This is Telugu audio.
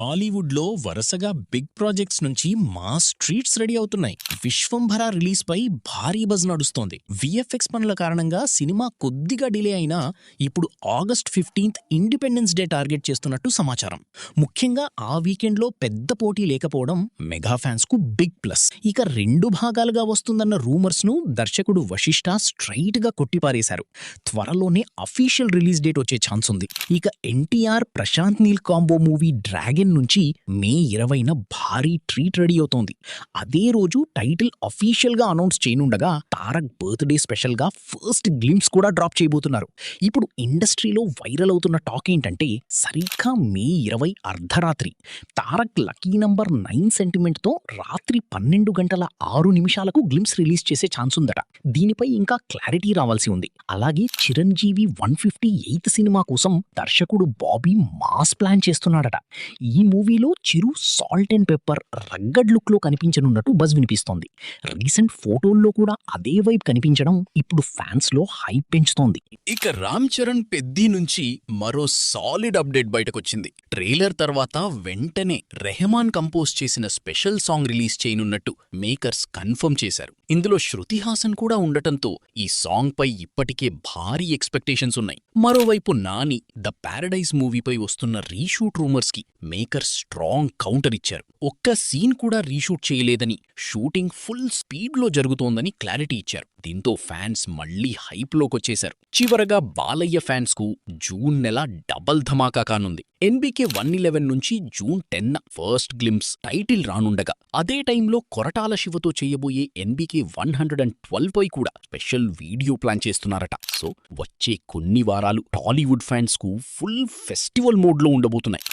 హాలీవుడ్లో వరుసగా బిగ్ ప్రాజెక్ట్స్ నుంచి మాస్ ట్రీట్స్ రెడీ అవుతున్నాయి. విశ్వంభర రిలీజ్ పై భారీ బజ్ నడుస్తోంది. విఎఫ్ఎక్స్ పనుల కారణంగా సినిమా కొద్దిగా డిలే అయినా ఇప్పుడు August 15th independence day target చేస్తున్నట్టు సమాచారం. ముఖ్యంగా ఆ వీకెండ్లో పెద్ద పోటీ లేకపోవడం మెగా ఫ్యాన్స్ కు బిగ్ ప్లస్. ఇక 2 భాగాలుగా వస్తుందన్న రూమర్స్ ను దర్శకుడు వశిష్ఠ స్ట్రైట్ గా కొట్టిపారేశారు. త్వరలోనే అఫీషియల్ రిలీజ్ డేట్ వచ్చే ఛాన్స్ ఉంది. ఇక NTR Prashanth Neel combo movie dragon నుంచి మే 20న భారీ ట్రీట్ రెడీ అవుతోంది. అదే రోజు టైటిల్ అఫీషియల్ గా అనౌన్స్ చేయనుండగా తారక్ బర్త్డే స్పెషల్ గా ఫస్ట్ గ్లింప్స్ కూడా డ్రాప్ చేయబోతున్నారు. ఇప్పుడు ఇండస్ట్రీలో వైరల్ అవుతున్న టాక్ ఏంటంటే సరిగ్గా మే 20 అర్ధరాత్రి తారక్ లక్కీ నంబర్ 9 సెంటిమెంట్ తో రాత్రి 12:06 గ్లింప్స్ రిలీజ్ చేసే ఛాన్స్ ఉందట. దీనిపై ఇంకా క్లారిటీ రావాల్సి ఉంది. అలాగే చిరంజీవి 158th సినిమా కోసం దర్శకుడు బాబీ మాస్ ప్లాన్ చేస్తున్నాడట. ఈ మూవీలో Chiru salt and pepper rugged look లో కనిపించనున్నట్టు బజ్ వినిపిస్తోంది. రీసెంట్ ఫోటోల్లో కూడా అదే వైబ్ కనిపించడం ఇప్పుడు ఫ్యాన్స్ లో హైప్ పెంచుతోంది. ఇక రామ్ చరణ్ పెద్ది నుంచి మరో సాలిడ్ అప్డేట్ బయటకొచ్చింది. ట్రైలర్ తర్వాత వెంటనే రెహమాన్ కంపోజ్ చేసిన స్పెషల్ సాంగ్ రిలీజ్ చేయనున్నట్టు మేకర్స్ కన్ఫర్మ్ చేశారు. ఇందులో శృతి హాసన్ కూడా ఉండటంతో ఈ సాంగ్ పై ఇప్పటికే భారీ ఎక్స్పెక్టేషన్స్ ఉన్నాయి. మరోవైపు నాని ద ప్యారడైజ్ మూవీపై వస్తున్న రీషూట్ రూమర్స్ కి మేకర్స్ స్ట్రాంగ్ కౌంటర్ ఇచ్చారు. ఒక్క సీన్ కూడా రీషూట్ చేయలేదని, షూటింగ్ ఫుల్ స్పీడ్ లో జరుగుతోందని క్లారిటీ ఇచ్చారు. దీంతో ఫ్యాన్స్ మళ్లీ హైప్ లోకొచ్చేశారు. చివరగా బాలయ్య ఫ్యాన్స్ కు జూన్ నెల డబల్ ధమాకా కానుంది. ఎన్బీకే 111 నుంచి జూన్ 10న ఫస్ట్ గ్లింప్స్ టైటిల్ రానుండగా అదే టైంలో కొరటాల శివతో చేయబోయే ఎన్బీకే 112 పై కూడా స్పెషల్ వీడియో ప్లాన్ చేస్తున్నారట. సో వచ్చే కొన్ని వారాలు టాలీవుడ్ ఫ్యాన్స్ కు ఫుల్ ఫెస్టివల్ మోడ్ లో ఉండబోతున్నాయి.